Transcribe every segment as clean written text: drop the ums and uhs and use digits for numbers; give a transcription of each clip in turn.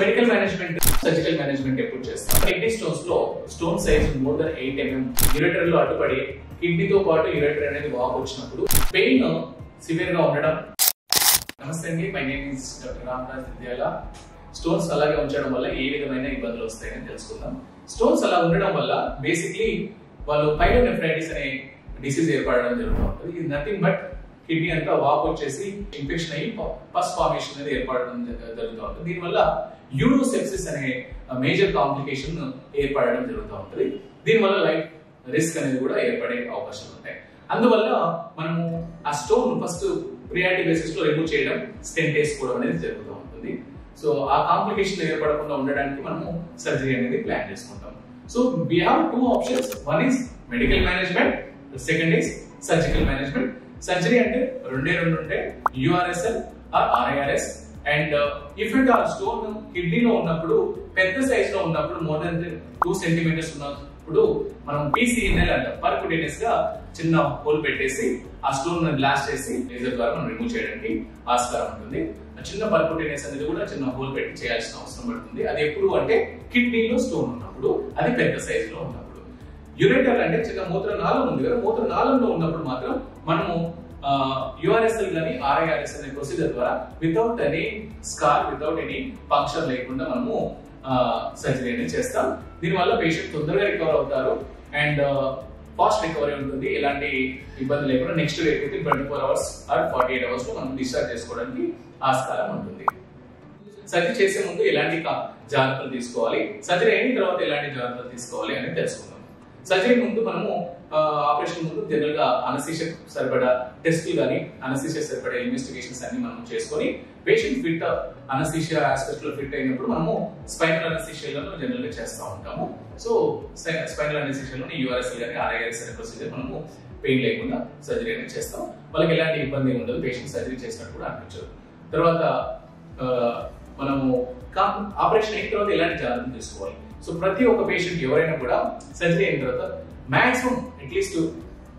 Medical management surgical management ఎప్పుడు చేస్తాం? Kidney stones లో stone size more than 8 mm యూరెటర్ లో అడ్డుపడి కిడ్నీతో పాటు యూరెటర్ అనేది వాపు వచ్చినప్పుడు పెయిన్ సివియర్ గా ఉండడం. నమస్తే అండి, my name is doctor Ramraj Vidyala. Stones అలాగే ఉంచడం వల్ల ఏ విధమైన ఇబ్బందులు వస్తాయని తెలుసుకుందాం. స్టోన్స్ అలా ఉండడం వల్ల బేసిక్లీ వాళ్ళు పైలోనెఫ్రైటిస్ అనే డిసీజ్ ఏర్పడడం జరుగుతుంది. ఇది నథింగ్ బట్ కిడ్నీ అంతా వాపు వచ్చేసి ఇన్ఫెక్షన్ అయ్యి పస్ ఫార్మేషన్ అనేది ఏర్పడడం జరుగుతూ ఉంటుంది. దీనివల్ల యూరోసెప్సిస్ అనే మేజర్ కాంప్లికేషన్ ఏర్పడడం జరుగుతూ ఉంటుంది. దీనివల్ల లైఫ్ రిస్క్ అనేది కూడా ఏర్పడే అవకాశాలు ఉంటాయి. అందువల్ల మనము ఆ స్టోన్ ఫస్ట్ ప్రియారిటీ బేసిస్ లో రిమూవ్ చేయడం, స్టెంట్ వేసుకోవడం అనేది జరుగుతూ ఉంటుంది. సో ఆ కాంప్లికేషన్ ఏర్పడకుండా ఉండడానికి మనము సర్జరీ అనేది ప్లాన్ చేసుకుంటాం. So we have two options. One is medical management, second is surgical management. Surgery అంటే రెండే రెండు ఉంటాయి, URSL or RIRS. And if and ఆ స్టోన్ కిడ్నీలో ఉన్నప్పుడు పెద్ద సైజ్ లో ఉన్నప్పుడు మోర్ దెన్ 2 cm ఉన్నప్పుడు మనం PCNL అంటాం, పర్కుటేనియస్ గా చిన్న హోల్ పెట్టేసి ఆ స్టోన్ బ్లాస్ట్ చేసి లేజర్ ద్వారా మనం రిమూవ్ చేయడానికి ఆస్కారం ఉంటుంది. చిన్న పర్కుటేనియస్ అనేది కూడా చిన్న హోల్ పెట్టి చేయాల్సిన అవసరం పడుతుంది. అది ఎప్పుడు అంటే కిడ్నీలో స్టోన్ ఉన్నప్పుడు, అది పెద్ద సైజ్ లో ఉన్నప్పుడు. యూరెటర్ అంటే చిన్న మూత్రనాళం ఉంది కదా, మూత్రనాళంలో ఉన్నప్పుడు మాత్రం మనము యూఆర్ఎస్ఎల్ కానీ ఆర్ఐఆర్ఎస్ అనే ప్రొసీజర్ ద్వారా without any scar, without any puncture లేకుండా మనము సర్జరీ అనేది చేస్తాం. దీనివల్ల పేషెంట్ తొందరగా రికవర్ అవుతారు అండ్ ఫాస్ట్ రికవరీ ఉంటుంది. ఎలాంటి ఇబ్బంది లేకుండా next day 24 hours or 48 hours లో మనం డిశ్చార్జ్ చేసుకోవడానికి ఆస్కారం ఉంటుంది. సర్జరీ చేసే ముందు ఎలాంటి జాగ్రత్తలు తీసుకోవాలి, సర్జరీ అయిన తర్వాత ఎలాంటి జాగ్రత్తలు తీసుకోవాలి అనేది తెలుసుకుందాం. సర్జరీ ముందు మనము ఆపరేషన్ ముందు జనరల్ గా అనస్థీషియా సరిపడా టెస్టులు కానీ అనస్థీషియా సరిపడా ఇన్వెస్టిగేషన్స్ అన్ని మనం చేసుకొని పేషెంట్ ఫిట్ అనస్థీషియా ఆస్పెక్ట్ లో ఫిట్ అయినప్పుడు మనము స్పైనల్ అనస్థీషియాలో జనరల్ గా చేస్తూ ఉంటాము. సో స్పైనల్ అనస్థీషియాలో యూఆర్ఎస్ఎల్ కానీ ఆర్ఐఆర్ఎస్ అనే ప్రొసీజర్ మనము పెయిన్ లేకుండా సర్జరీ అనేది చేస్తాం. వాళ్ళకి ఎలాంటి ఇబ్బంది ఉండదు, పేషెంట్ సర్జరీ చేసినట్టు కూడా అనిపించదు. తర్వాత మనము ఆపరేషన్ అయిన తర్వాత ఎలాంటి జాగ్రత్తలు తీసుకోవాలి. సో ప్రతి ఒక్క పేషెంట్ ఎవరైనా కూడా సర్జరీ అయిన తర్వాత maximum at least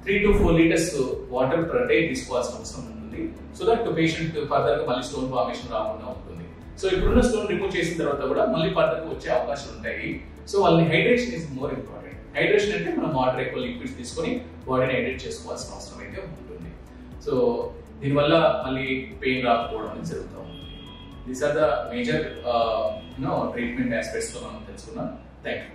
3 to 4 liters water per day తీసుకోవాల్సిన అవసరం ఉంటుంది. సో దట్ పేషెంట్ ఫర్దర్ గా మళ్ళీ స్టోన్ ఫార్మేషన్ రాకుండా ఉంటుంది. సో ఇప్పుడున్న స్టోన్ రిమూవ్ చేసిన తర్వాత కూడా మళ్ళీ ఫర్దర్ గా వచ్చే అవకాశాలు ఉంటాయి. సో వాళ్ళని hydration is more important. Hydration అంటే మనం వాటర్ ఎక్కువ లిక్విడ్స్ తీసుకొని బాడీని హైడ్రేట్ చేసుకోవాల్సిన అవసరం అయితే ఉంటుంది. సో దీనివల్ల మళ్ళీ పెయిన్ రాకపోవడం అనేది జరుగుతూ ఉంటుంది. These are the major treatment aspects లో మనం తెలుసుకున్నాం. Thank you.